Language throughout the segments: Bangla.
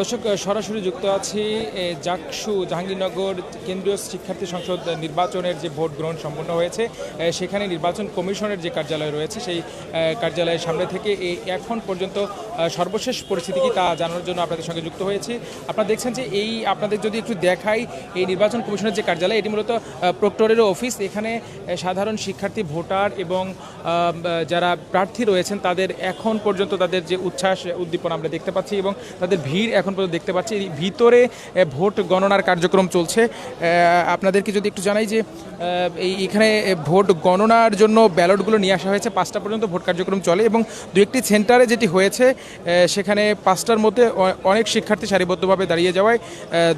দর্শক, সরাসরি যুক্ত আছি জাকসু জাহাঙ্গীরনগর কেন্দ্রীয় শিক্ষার্থী সংসদ নির্বাচনের যে ভোট গ্রহণ সম্পন্ন হয়েছে সেখানে নির্বাচন কমিশনের যে কার্যালয় রয়েছে সেই কার্যালয়ের সামনে থেকে এখন পর্যন্ত সর্বশেষ পরিস্থিতি কি তা জানানোর জন্য আপনাদের সঙ্গে যুক্ত হয়েছি। আপনারা দেখছেন যে আপনাদের যদি একটু দেখাই, এই নির্বাচন কমিশনের যে কার্যালয় এটি মূলত প্রক্টরেরও অফিস। এখানে সাধারণ শিক্ষার্থী, ভোটার এবং যারা প্রার্থী রয়েছেন তাদের এখন পর্যন্ত তাদের যে উচ্ছ্বাস উদ্দীপনা আমরা দেখতে পাচ্ছি এবং তাদের ভিড় এখন পর্যন্ত দেখতে পাচ্ছি। ভিতরে ভোট গণনার কার্যক্রম চলছে। আপনাদেরকে যদি একটু জানাই যে এখানে ভোট গণনার জন্য ব্যালটগুলো নিয়ে আসা হয়েছে। 5টা পর্যন্ত ভোট কার্যক্রম চলে এবং দু একটি সেন্টারে যেটি হয়েছে সেখানে 5টার মধ্যে অনেক শিক্ষার্থী সারিবদ্ধভাবে দাঁড়িয়ে যাওয়ায়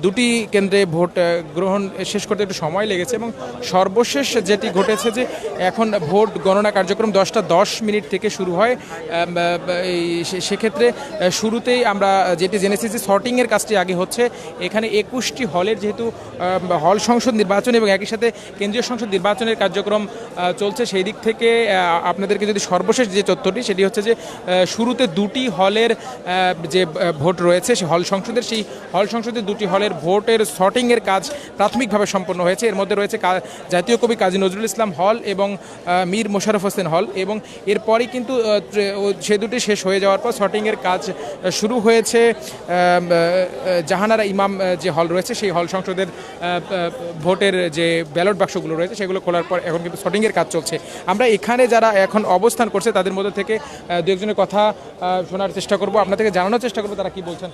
দুটি কেন্দ্রে ভোট গ্রহণ শেষ করতে একটু সময় লেগেছে এবং সর্বশেষ যেটি ঘটেছে যে এখন ভোট গণনা কার্যক্রম 10:10 থেকে শুরু হয়। সেক্ষেত্রে শুরুতেই আমরা যেটি জেনেছি যে সর্টিংয়ের কাজটি আগে হচ্ছে। এখানে 21টি হলের যেহেতু হল সংসদ নির্বাচন এবং একই সাথে কেন্দ্রীয় সংসদ নির্বাচনের কার্যক্রম চলছে, সেই দিক থেকে আপনাদেরকে যদি সর্বশেষ যে তথ্যটি সেটি হচ্ছে যে শুরুতে দুটি হলের যে ভোট রয়েছে সেই হল সংসদের দুটি হলের ভোটের সর্টিংয়ের কাজ প্রাথমিকভাবে সম্পন্ন হয়েছে। এর মধ্যে রয়েছে জাতীয় কবি কাজী নজরুল ইসলাম হল এবং মীর মোশাররফ হোসেন হল, এবং এরপরই কিন্তু সে দুটি শেষ হয়ে যাওয়ার পর সর্টিংয়ের কাজ শুরু হয়েছে জাহানারা ইমাম যে হল রয়েছে সেই হল সংসদের ভোটের যে ব্যালট বাক্সগুলো রয়েছে সেগুলো খোলার পর এখন কিন্তু সর্টিংয়ের কাজ চলছে। আমরা এখানে যারা এখন অবস্থান করছে তাদের মধ্যে থেকে দু একজনের কথা শোনার চেষ্টা করব, আপনার থেকে জানানোর চেষ্টা করবো তারা কি বলছেন।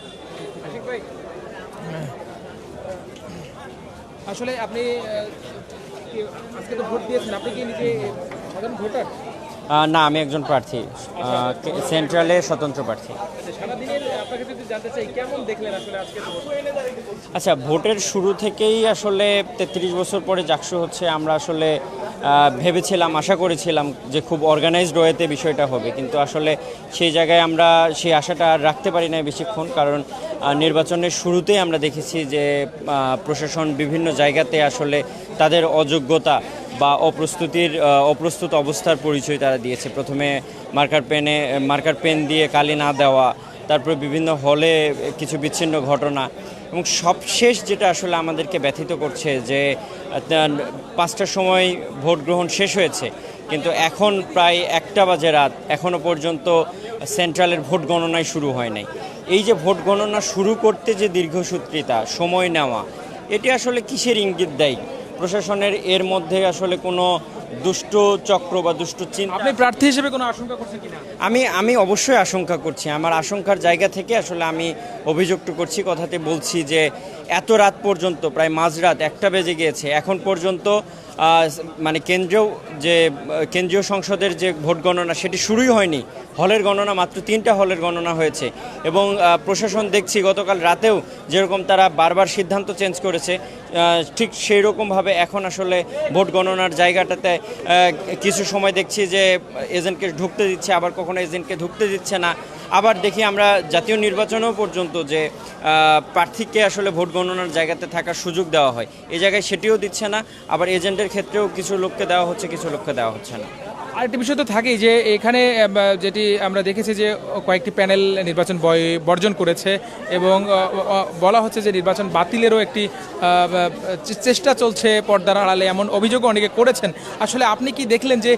আসলে আপনি আজকে তো ভোট দিয়েছেন, আপনি কি নিজে সাধারণ ভোটার? না, আমি একজন প্রার্থী, সেন্ট্রালে স্বতন্ত্র প্রার্থী। আচ্ছা, ভোটের শুরু থেকেই আসলে 33 বছর পরে জাকসু হচ্ছে। আমরা আসলে ভেবেছিলাম, আশা করেছিলাম যে খুব অর্গানাইজড ওয়েতে বিষয়টা হবে, কিন্তু আসলে সেই জায়গায় আমরা সেই আশাটা আর রাখতে পারি না বেশিক্ষণ। কারণ নির্বাচনের শুরুতেই আমরা দেখেছি যে প্রশাসন বিভিন্ন জায়গাতে আসলে তাদের অযোগ্যতা বা অপ্রস্তুত অবস্থার পরিচয় তারা দিয়েছে। প্রথমে মার্কার পেন দিয়ে কালি না দেওয়া, তারপরে বিভিন্ন হলে কিছু বিচ্ছিন্ন ঘটনা, এবং সবশেষ যেটা আসলে আমাদেরকে ব্যথিত করছে যে 5টার সময় ভোট গ্রহণ শেষ হয়েছে, কিন্তু এখন প্রায় 1টা বাজে রাত, এখনও পর্যন্ত সেন্ট্রালের ভোট গণনাই শুরু হয় নাই। এই যে ভোট গণনা শুরু করতে যে দীর্ঘসূত্রিতা, সময় নেওয়া, এটি আসলে কিসের ইঙ্গিত দেয়? প্রশাসনের এর মধ্যে আসলে কোনো দুষ্ট চক্র বা দুষ্ট চিন্তা। আপনি প্রার্থী হিসেবে কোনো আশঙ্কা করছেন কিনা? আমি অবশ্যই আশঙ্কা করছি। আমার আশঙ্কার জায়গা থেকে আসলে আমি অভিযুক্ত করছি, কথাতে বলছি যে এত রাত পর্যন্ত, প্রায় মাঝরাত 1টা বেজে গিয়েছে, এখন পর্যন্ত মানে কেন্দ্রীয় সংসদের যে ভোট গণনা সেটি শুরুই হয়নি। হলের গণনা মাত্র 3টা হলের গণনা হয়েছে, এবং প্রশাসন দেখছি গতকাল রাতেও যেরকম তারা বারবার সিদ্ধান্ত চেঞ্জ করেছে, ঠিক সেই রকমভাবে এখন আসলে ভোট গণনার জায়গাটাতে কিছু সময় দেখছি যে এজেন্টকে ঢুকতে দিচ্ছে, আবার কখনো এজেন্টকে ঢুকতে দিচ্ছে না। আবার দেখি আমরা জাতীয় নির্বাচনেও পর্যন্ত যে প্রার্থীকে আসলে ভোট গণনার জায়গাতে থাকার সুযোগ দেওয়া হয়, এই জায়গায় সেটিও দিচ্ছে না। আবার এজেন্টের ক্ষেত্রেও কিছু লোককে দেওয়া হচ্ছে, কিছু লোককে দেওয়া হচ্ছে না। আরেকটি বিষয় তো থাকেই যে এখানে যেটি আমরা দেখেছি যে কয়েকটি প্যানেল নির্বাচন বর্জন করেছে এবং বলা হচ্ছে যে নির্বাচন বাতিলেরও একটি চেষ্টা চলছে পর্দার আড়ালে, এমন অভিযোগও অনেকে করেছেন। আসলে আপনি কি দেখলেন যে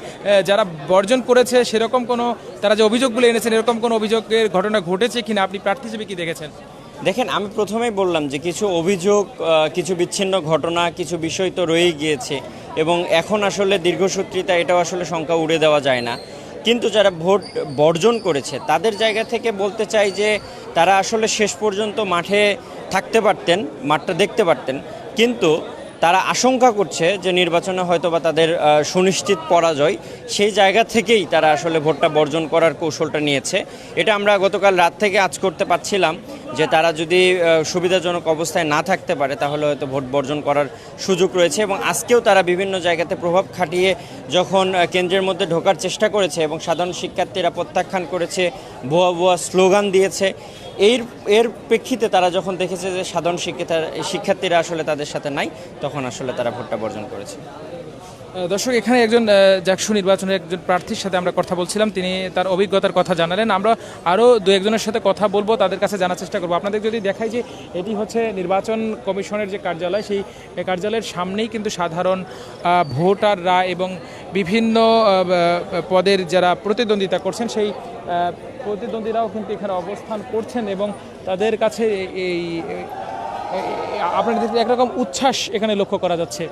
যারা বর্জন করেছে সেরকম কোনো, তারা যে অভিযোগগুলো এনেছেন এরকম কোনো অভিযোগের ঘটনা ঘটেছে কিনা, আপনি প্রার্থী হিসেবে কি দেখেছেন? দেখেন, আমি প্রথমেই বললাম যে কিছু অভিযোগ, কিছু বিচ্ছিন্ন ঘটনা, কিছু বিষয় তো রয়েই গিয়েছে, এবং এখন আসলে দীর্ঘসূত্রিতা এটাও আসলে সংখ্যা উড়ে দেওয়া যায় না। কিন্তু যারা ভোট বর্জন করেছে তাদের জায়গা থেকে বলতে চাই যে তারা আসলে শেষ পর্যন্ত মাঠে থাকতে পারতেন, মাঠটা দেখতে পারতেন, কিন্তু তারা আশঙ্কা করছে যে নির্বাচনে হয়তো বা তাদের সুনিশ্চিত পরাজয়, সেই জায়গা থেকেই তারা আসলে ভোটটা বর্জন করার কৌশলটা নিয়েছে। এটা আমরা গতকাল রাত থেকে আজ করতে পারছিলাম যে তারা যদি সুবিধাজনক অবস্থায় না থাকতে পারে তাহলে হয়তো ভোট বর্জন করার সুযোগ রয়েছে, এবং আজকেও তারা বিভিন্ন জায়গাতে প্রভাব খাটিয়ে যখন কেন্দ্রের মধ্যে ঢোকার চেষ্টা করেছে এবং সাধারণ শিক্ষার্থীরা প্রত্যাখ্যান করেছে, ভুয়া স্লোগান দিয়েছে, এর প্রেক্ষিতে তারা যখন দেখেছে যে সাধারণ শিক্ষার্থীরা আসলে তাদের সাথে নাই, তখন আসলে তারা ভোটটা বর্জন করেছে। দর্শক, এখানে একজন জাকসু নির্বাচনের একজন প্রার্থীর সাথে আমরা কথা বলছিলাম, তিনি তার অভিজ্ঞতার কথা জানালেন। আমরা আরও দু একজনের সাথে কথা বলবো, তাদের কাছে জানার চেষ্টা করবো। আপনাদের যদি দেখাই যে এটি হচ্ছে নির্বাচন কমিশনের যে কার্যালয়, সেই কার্যালয়ের সামনেই কিন্তু সাধারণ ভোটাররা এবং বিভিন্ন পদের যারা প্রতিদ্বন্দ্বিতা করছেন সেই প্রতিদ্বন্দ্বীরাও কিন্তু এখানে অবস্থান করছেন এবং তাদের কাছে এই আপনাদের একরকম উচ্ছ্বাস এখানে লক্ষ্য করা যাচ্ছে।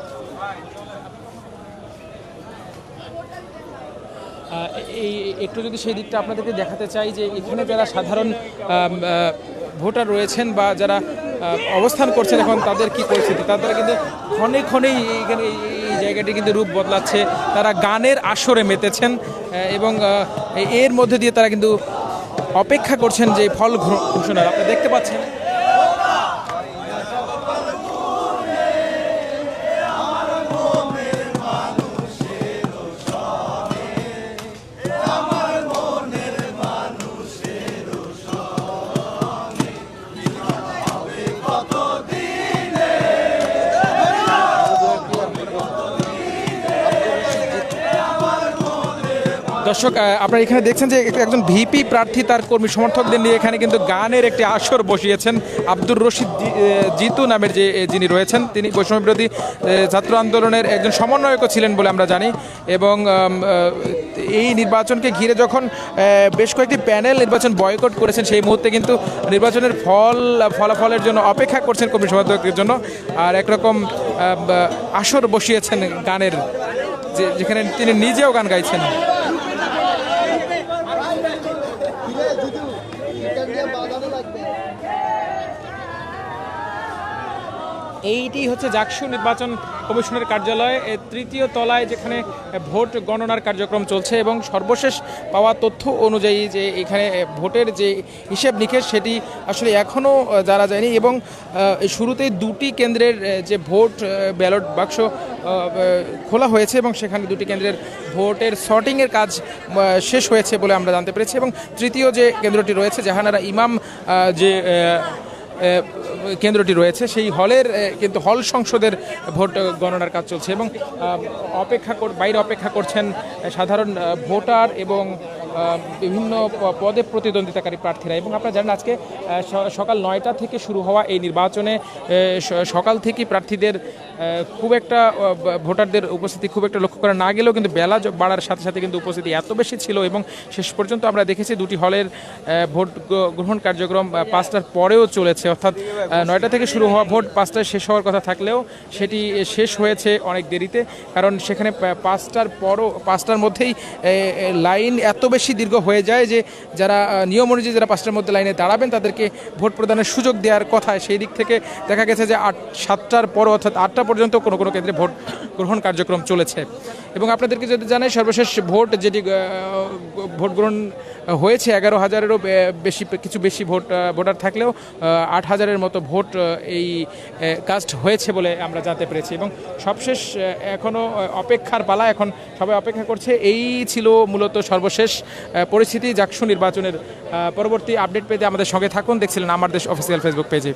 এই একটু যদি সেই দিকটা আপনাদেরকে দেখাতে চাই যে এখানে যারা সাধারণ ভোটার রয়েছেন বা যারা অবস্থান করছেন এখন তাদের কি পরিস্থিতি, তারা কিন্তু ক্ষণে ক্ষণেই এইখানে এই জায়গাটি কিন্তু রূপ বদলাচ্ছে। তারা গানের আসরে মেতেছেন এবং এর মধ্যে দিয়ে তারা কিন্তু অপেক্ষা করছেন যে ফল ঘোষণার। আপনি দেখতে পাচ্ছেন দর্শক, আপনারা এখানে দেখছেন যে একজন ভিপি প্রার্থী তার কর্মী সমর্থকদের নিয়ে এখানে কিন্তু গানের একটি আসর বসিয়েছেন। আব্দুর রশিদ জিতু নামের যিনি রয়েছেন, তিনি বৈষম্য বিরোধী ছাত্র আন্দোলনের একজন সমন্বয়কও ছিলেন বলে আমরা জানি। এবং এই নির্বাচনকে ঘিরে যখন বেশ কয়েকটি প্যানেল নির্বাচন বয়কট করেছেন, সেই মুহূর্তে কিন্তু নির্বাচনের ফলাফলের জন্য অপেক্ষা করছেন কর্মী সমর্থকদের জন্য। আর একরকম আসর বসিয়েছেন গানের, যেখানে তিনি নিজেও গান গাইছেন। এইটি হচ্ছে জাকসু নির্বাচন কমিশনের কার্যালয়, তৃতীয় তলায়, যেখানে ভোট গণনার কার্যক্রম চলছে এবং সর্বশেষ পাওয়া তথ্য অনুযায়ী যে এখানে ভোটের যে হিসেব নিকেশ সেটি আসলে এখনও জানা যায়নি। এবং শুরুতেই দুটি কেন্দ্রের যে ভোট ব্যালট বাক্স খোলা হয়েছে এবং সেখানে দুটি কেন্দ্রের ভোটের সর্টিংয়ের কাজ শেষ হয়েছে বলে আমরা জানতে পেরেছি। এবং তৃতীয় যে কেন্দ্রটি রয়েছে, জাহানারা ইমাম যে কেন্দ্রটি রয়েছে, সেই হলের কিন্তু হল সংসদের ভোট গণনার কাজ চলছে এবং বাইরে অপেক্ষা করছেন সাধারণ ভোটার এবং বিভিন্ন পদে প্রতিদ্বন্দ্বিতাকারী প্রার্থীরা। এবং আপনারা জানেন আজকে সকাল 9টা থেকে শুরু হওয়া এই নির্বাচনে সকাল থেকেই প্রার্থীদের খুব একটা ভোটারদের উপস্থিতি খুব একটা লক্ষ্য করা না গেলেও কিন্তু বেলা বাড়ার সাথে সাথে কিন্তু উপস্থিতি এত বেশি ছিল এবং শেষ পর্যন্ত আমরা দেখেছি দুটি হলের ভোট গ্রহণ কার্যক্রম 5টার পরেও চলেছে। অর্থাৎ 9টা থেকে শুরু হওয়া ভোট 5টায় শেষ হওয়ার কথা থাকলেও সেটি শেষ হয়েছে অনেক দেরিতে, কারণ সেখানে 5টার মধ্যেই লাইন এত বেশি দীর্ঘ হয়ে যায় যে যারা নিয়ম অনুযায়ী যারা 5টার মধ্যে লাইনে দাঁড়াবেন তাদেরকে ভোট প্রদানের সুযোগ দেওয়ার কথা। সেই দিক থেকে দেখা গেছে যে 7টার পর অর্থাৎ 8টা পর্যন্ত কোনো কোনো কেন্দ্রে ভোট গ্রহণ কার্যক্রম চলেছে। এবং আপনাদেরকে যদি জানাই, সর্বশেষ ভোট যেটি ভোট গ্রহণ হয়েছে 11,000-এরও বেশি ভোটার থাকলেও 8,000-এর মতো ভোট এই কাস্ট হয়েছে বলে আমরা জানতে পেরেছি। এবং সবশেষ এখনও অপেক্ষার পালা, এখন সবাই অপেক্ষা করছে। এই ছিল মূলত সর্বশেষ পরিস্থিতি জাকসু নির্বাচনের। পরবর্তী আপডেট পেতে আমাদের সঙ্গে থাকুন। দেখছিলেন আমার দেশ অফিসিয়াল ফেসবুক পেজে।